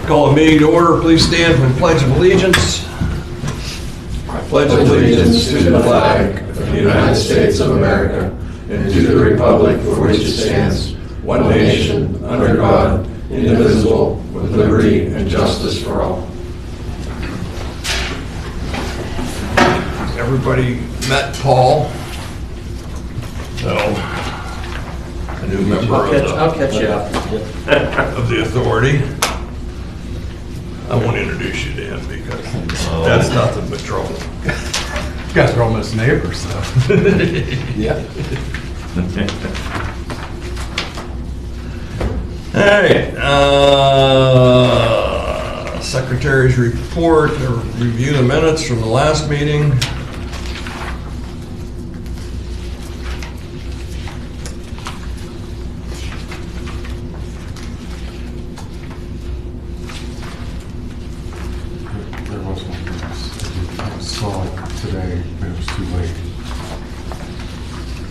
Call a meeting to order. Please stand for the Pledge of Allegiance. I pledge allegiance to the flag of the United States of America and to the republic for which it stands, one nation, under God, indivisible, with liberty and justice for all. Everybody met Paul. So, a new member I'll catch you up. of the authority. I won't introduce you to him because that's nothing but trouble. You guys are almost neighbors, though. Yeah. All right. Secretary's report, review the minutes from the last meeting. There was one I saw it today, but it was too late.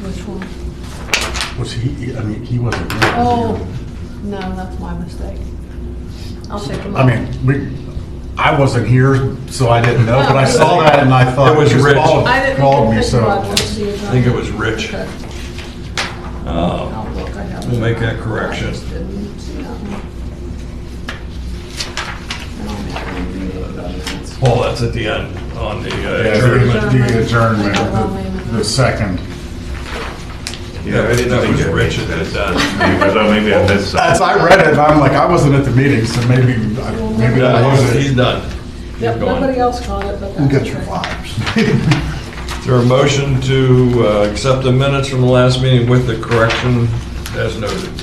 Which one? Was he, I mean, he wasn't here. Oh, no, that's my mistake. I'll take them. I mean, I wasn't here, so I didn't know, but I saw that and I thought. It was because Rich. Paul I didn't called even me, think so. about it. See if I think it was Rich. Okay. I'll look. I have it. We'll make that correction. I just didn't see that one. I don't have any reading about it. Paul, that's at the end on the Yeah, adjournment. the adjournment, the second. Yeah, I think that was Rich that had done. Maybe I missed something. As I read it, I'm like, I wasn't at the meeting, so maybe that Yeah, wasn't. he's done. Yep, He's gone. nobody else caught it, but You that's got your okay. flowers. Is there a motion to accept the minutes from the last meeting with the correction as noted?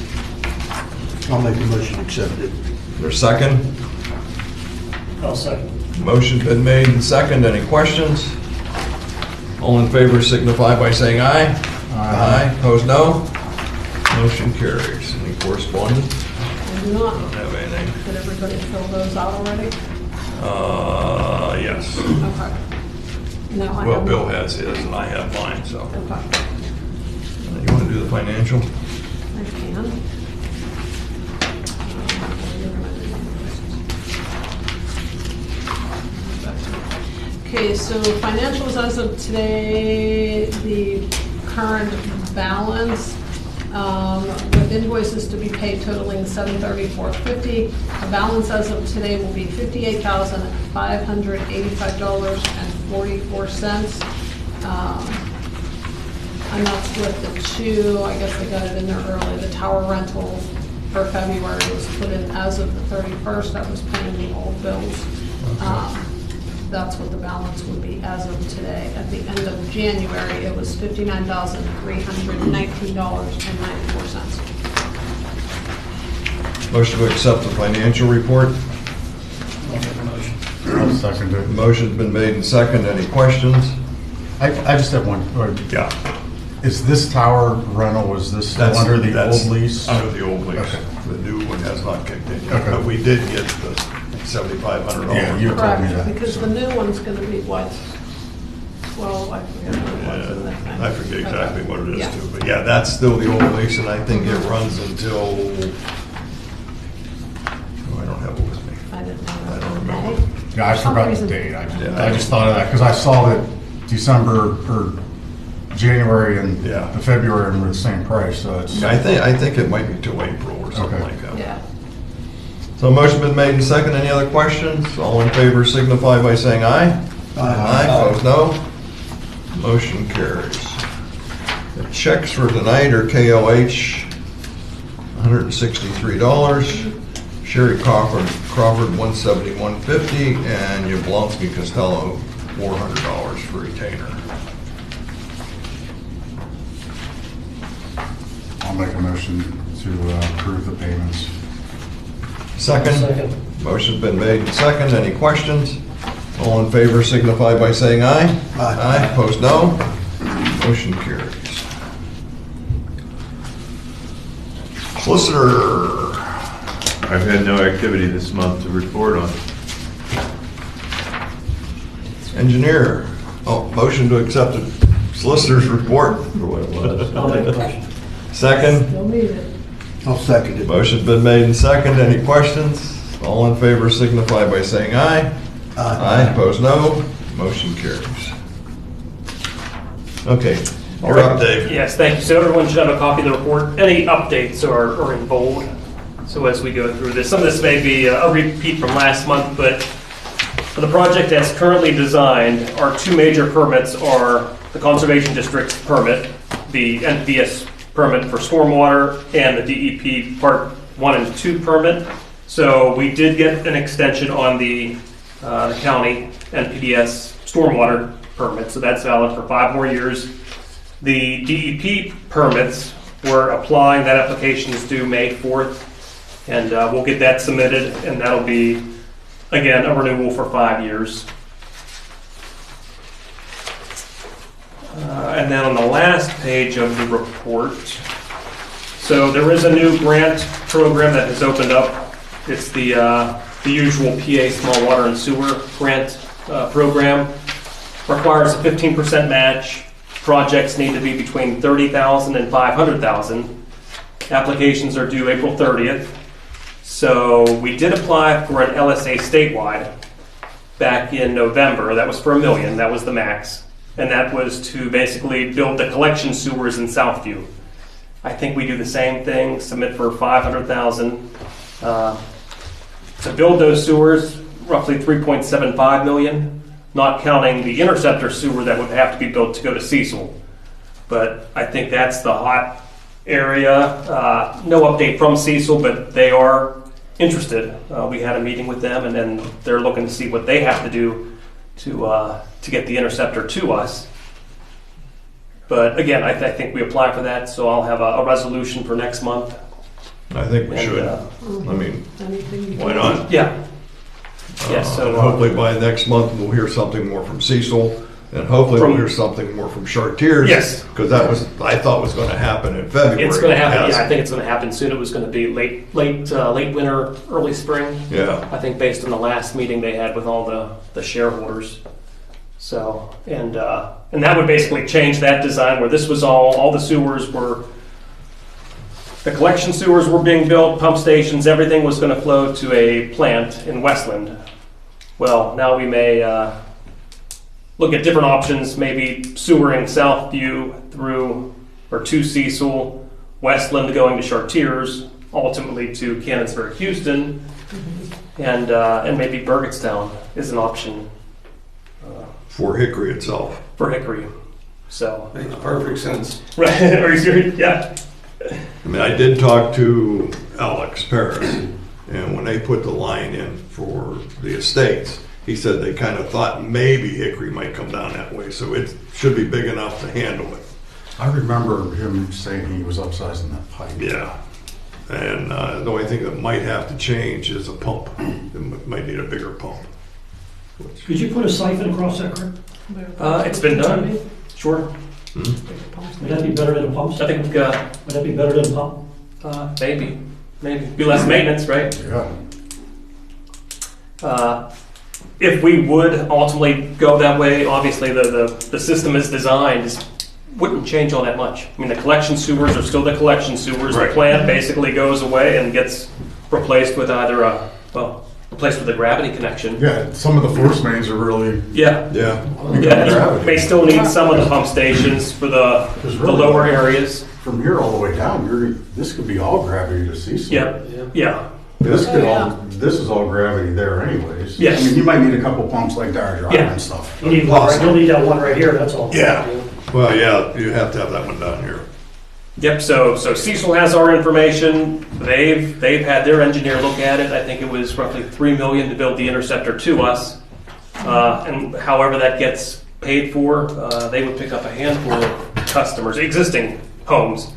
I'll make a motion to accept it. Is there a second? I'll second. Motion's been made and second. Any questions? All in favor signify by saying aye. Aye. Opposed, no. Motion carries. Any correspondence? I do not. Don't have anything. Did everybody fill those out already? Yes. Okay. No, I Well, haven't. Bill has his and I have mine, so. Okay. You want to do the financial? I can. Okay, so financials as of today, the current balance with invoices to be paid totaling $734.50. The balance as of today will be $58,585.44. And that's with the two, I guess they got it in there early, the tower rental for February was put in as of the 31st, that was paying the old bills. That's what the balance would be as of today. At the end of January, it was $59,319.94. Motion to accept the financial report. I'll make a motion. I'll second it. Motion's been made and second. Any questions? I just have one. Yeah. Is this tower rental, was this still under the That's old lease? Under the old lease. Okay. The new one has not kicked in yet, Okay. but we did get the $7,500. Yeah, you told me Correct, that. because the new one's gonna be what? 12, I forget what it was in that thing. I forget exactly what it is Yeah. too, but yeah, that's still the old lease, and I think it runs until, oh, I don't have it with me. I didn't know. I don't remember. Okay. Yeah, I For some forgot the reason- date. Yeah. I just thought of that because I saw that December or January and Yeah. the February were the same price, so it's. I think it might be till April or something Okay. like that. Yeah. So motion been made and second. Any other questions? All in favor signify by saying aye. Aye. Opposed, no. Motion carries. The checks for tonight are KOH, $163. Sherry Crawford, $171.50, and Yablonsky Costello, $400 for retainer. I'll make a motion to approve the payments. Second? Second. Motion's been made and second. Any questions? All in favor signify by saying aye. Aye. Opposed, no. Motion carries. Solicitor. I've had no activity this month to report on. Engineer. Oh, motion to accept the solicitor's report. For what it was. I'll make a motion. Second. Still need it. I'll second it. Motion's been made and seconded. Any questions? All in favor signify by saying aye. Aye, opposed no. Motion carries. Okay, you're up, Dave. Yes, thank you. So everyone should have a copy of the report. Any updates are in bold. So as we go through this, some of this may be a repeat from last month, but for the project as currently designed, our two major permits are the Conservation District's permit, the NPS permit for stormwater, and the DEP Part 1 and 2 permit. So we did get an extension on the county NPDS stormwater permit, so that's valid for 5 more years. The DEP permits, we're applying, that application is due May 4th, and we'll get that submitted, and that'll be, again, a renewal for 5 years. And then on the last page of the report, so there is a new grant program that has opened up. It's the usual PA Small Water and Sewer Grant program. Requires a 15% match. Projects need to be between $30,000 and $500,000. Applications are due April 30th. So we did apply for an LSA statewide back in November. That was for $1 million. That was the max. And that was to basically build the collection sewers in Southview. I think we do the same thing, submit for $500,000. To build those sewers, roughly $3.75 million, not counting the interceptor sewer that would have to be built to go to Cecil. But I think that's the hot area. No update from Cecil, but they are interested. We had a meeting with them, and then they're looking to see what they have to do to get the interceptor to us. But again, I think we apply for that, so I'll have a resolution for next month. I think we And, should. I mean, Anything you why can- not? Yeah. Yes, so And hopefully by next month, we'll hear something more from Cecil, and hopefully we'll hear something more from Chartiers. Yes. Because that was, I thought was gonna happen in February. it's going to happen. It Yeah, I hasn't. think it's going to happen soon. It was going to be late winter, early spring. Yeah, I think based on the last meeting they had with all the shareholders. So, and that would basically change that design where this was all the sewers were, the collection sewers were being built, pump stations, everything was going to flow to a plant in Westland. Well, now we may look at different options, maybe sewering Southview through or to Cecil, Westland going to Chartiers, ultimately to Cannonsburg, Houston, and maybe Burgettstown is an option for Hickory itself. for Hickory. So, Makes perfect sense. right? Are you serious? Yeah. I mean, I did talk to Alex Paris, and when they put the line in for the estates, he said they kind of thought maybe Hickory might come down that way, so it should be big enough to handle it. I remember him saying he was upsizing that pipe. Yeah. And the only thing that might have to change is a pump. It might need a bigger pump. Could you put a siphon across that creek? It's been done. Sure. Would that be better than a pump? I think Would that be better than a pump? maybe be less maintenance, right? Yeah. If we would ultimately go that way, obviously the system is designed wouldn't change all that much. I mean, the collection sewers are still the collection sewers. Right. The plant basically goes away and gets replaced with either replaced with a gravity connection. Yeah, some of the force mains are really, Yeah. Yeah. Yeah, may still need some of the pump stations for the lower areas. from here all the way down, this could be all gravity to Cecil. Yeah. This Oh, could yeah. this is all gravity there anyways. Yes. I mean, you might need a couple pumps like Dyer Drive Yeah. and stuff. You need one, you'll need that one right here, that's all. Yeah. Well, yeah, you have to have that one down here. Yep, so Cecil has our information. They've had their engineer look at it. I think it was roughly $3 million to build the interceptor to us. And however that gets paid for, they would pick up a handful of customers, existing homes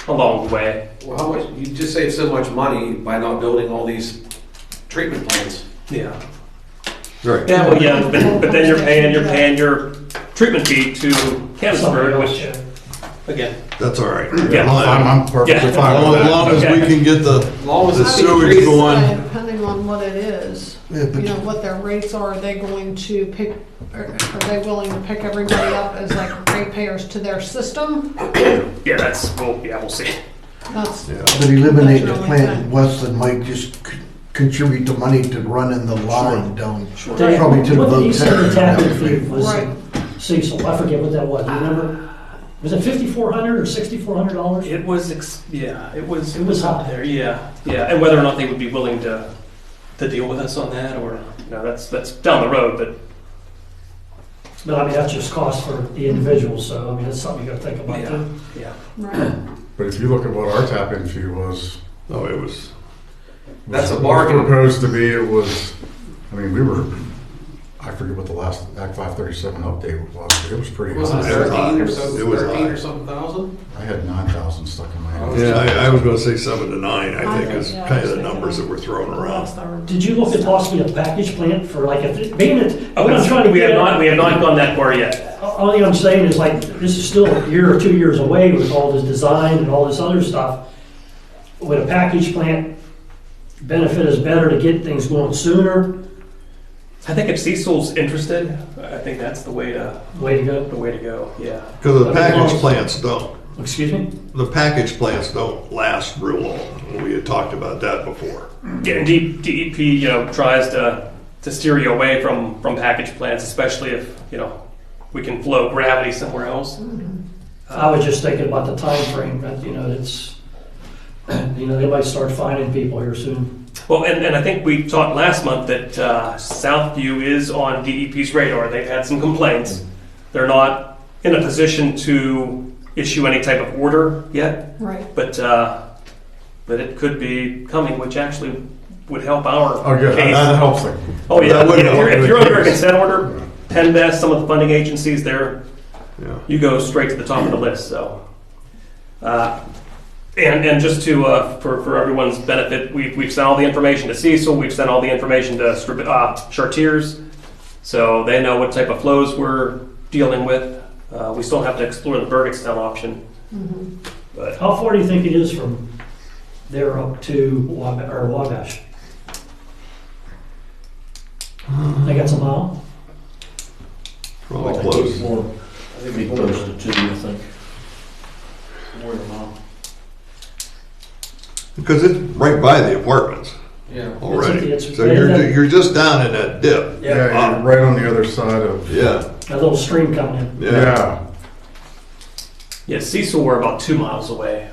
along the way. Well, how much, you just save so much money by not building all these treatment plants. Yeah. Right. Yeah, well, yeah, but then you're paying your treatment fee to Cannonsburg, which, again, That's all right. Yeah. I'm perfectly Yeah. fine with As that. long as we Okay. can get the long as it's being sewage treated. going. Depending on what it is, you know, what their rates are they going to pick, or are they willing to pick everybody up as like ratepayers to their system? yeah, we'll see. That's. Yeah. But eliminate the That's your plant only in Weston might just contribute the money to running the line down. Dave, Probably to the what did he vote say the center. tapping fee was? Right. Cecil, I forget what that was, do you remember? Was it $5,400 or $6,400? It was, it was. It was up high. there, yeah, and whether or not they would be willing to deal with us on that, or, that's down the road, but But I mean, that's just cost for the individual, so I mean, that's something you gotta think about too. yeah. Right. But if you look at what our tap-in fee was. No, it was, That's a was bargain. Proposed to be, it was, I mean, we were, I forget what the last Act 537 update was. It was pretty Was it high. 13 or so, It was 13 or high. something thousand? I had 9,000 stuck in my head. yeah, I was gonna say 7 to 9, I think is Yeah, kind of I the was numbers that thinking were thrown around. last I remember. Did you look at possibly a package plant for like, if, being that, what I'm trying to We get have at. not gone that far yet. All I'm saying is like, this is still a year or 2 years away with all this design and all this other stuff. Would a package plant benefit us better to get things going sooner? I think if Cecil's interested, I think that's the way to Way to go. yeah. Because the package plants don't. Excuse me? The package plants don't last real long. We had talked about that before. Yeah, and DEP, tries to steer you away from package plants, especially if, we can flow gravity somewhere else. I was just thinking about the time frame. That, it's, they might start finding people here soon. Well, and I think we talked last month that Southview is on DEP's radar. They've had some complaints. They're not in a position to issue any type of order yet, Right. but it could be coming, which actually would help our Oh, good, case. that helps them. Oh, yeah. That would help If you're the under a case. consent order, Penn Best, some of the funding agencies there, Yeah. you go straight to the top of the list, so. And just to, for everyone's benefit, we've sent all the information to Cecil, we've sent all the information to Chartiers, so they know what type of flows we're dealing with. We still have to explore the Burgettstown option. But How far do you think it is from there up to Wabash? They got some mile? Probably close. I think we close to 2, I think. More than a mile. Because it's right by the apartments Yeah. already. It's- So you're just down in that dip. Yeah, you're right on the other side of. Yeah, A little stream coming in. yeah. yeah, Cecil, we're about 2 miles away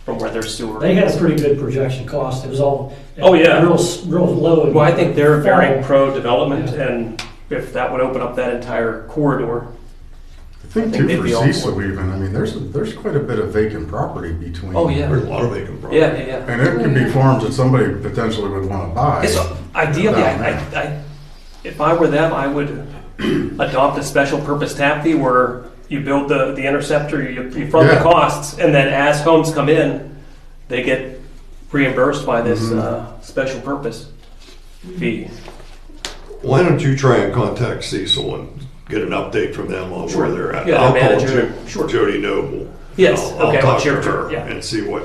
from where their sewer. They had a pretty good projection cost. It was all. Oh, yeah. Real low. Well, I think they're very fall. pro-development, and if that would open up that entire corridor, I think I think too they'd for be all Cecil for even, I mean, there's quite a bit of vacant property between. oh, yeah. There's a lot of vacant property. Yeah. And it could be farms that somebody potentially would want to buy. It's ideally, down there. I if I were them, I would adopt a special purpose tap fee where you build the interceptor, you front the Yeah. costs, and then as homes come in, they get reimbursed by this Mm-hmm. special purpose fee. Why don't you try and contact Cecil and get an update from them on where they're at? Yeah, their I'll call manager. Sure. Jody Noble. Yes, I'll okay, talk what's to your her yeah. and see what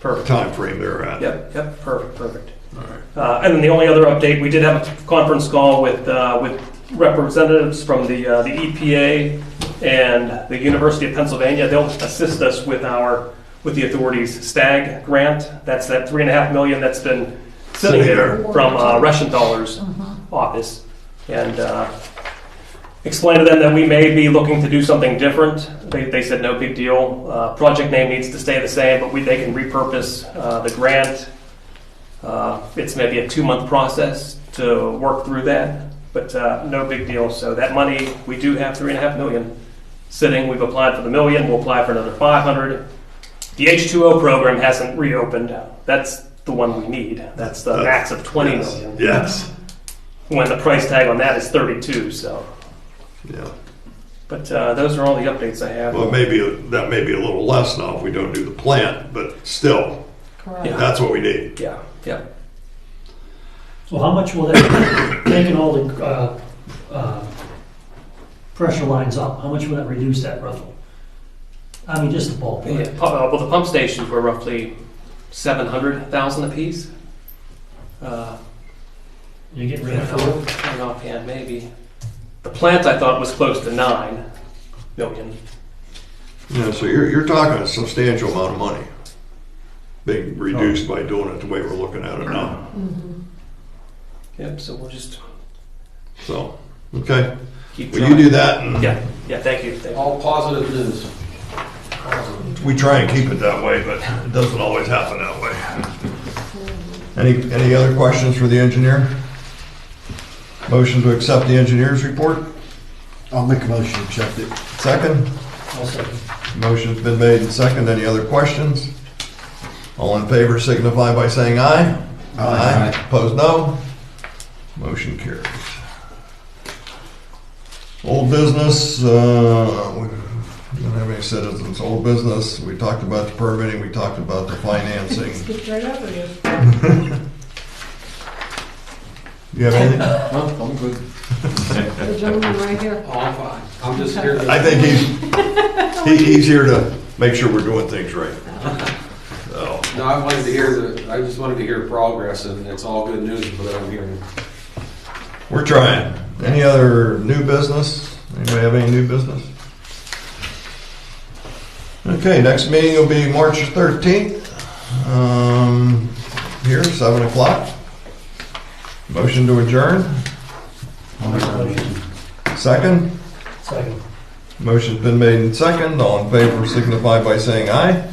Perfect. time frame they're at. Yep, perfect. And then the only other update, we did have a conference call with representatives from the EPA and the University of Pennsylvania. They'll assist us with the authority's STAG grant. That's that $3.5 million that's been sitting there from Reschenthaler's office. And explain to them that we may be looking to do something different. They said no big deal. Project name needs to stay the same, but they can repurpose the grant. It's maybe a 2-month process to work through that, but no big deal. So that money, we do have $3.5 million sitting. We've applied for the $1 million. We'll apply for another $500. The H2O program hasn't reopened. That's the one we need. That's the max of $20 million. Yes. When the price tag on that is 32. So, Yeah. but those are all the updates I have. Well, that may be a little less now if we don't do the plant, but still, Correct. Yeah. that's what we need. Yeah. So how much will that, taking all the pressure lines up, how much will that reduce that roughly? I mean, just the bulk. Yeah, well, the pump stations were roughly $700,000 apiece. You get rid of 4? Turn offhand, maybe. The plant I thought was close to $9 million. Yeah, so you're talking a substantial amount of money. being reduced by doing it the way we're looking at it now. Yep, so we'll just So, okay. keep Will trying. you do that? And Yeah, thank you. Thank you. All positive news. we try and keep it that way, but it doesn't always happen that way. Any other questions for the engineer? Motion to accept the engineer's report? I'll make a motion to accept it. Second? I'll second. Motion's been made and second. Any other questions? All in favor signify by saying aye. Aye. Opposed, no. Motion carries. Old business, we don't have any citizens. Old business, we talked about the permitting, we talked about the financing. Skipped right over you. You have anything? No, I'm good. The gentleman right here. Oh, I'm fine. I'm just here to. I think he's here to make sure we're doing things right. So, No, I wanted to hear I just wanted to hear progress, and it's all good news, but I'm hearing. we're trying. Any other new business? Anybody have any new business? Okay, next meeting will be March 13th. Here, 7 o'clock. Motion to adjourn. Second. Second. Motion's been made and second. All in favor signify by saying aye.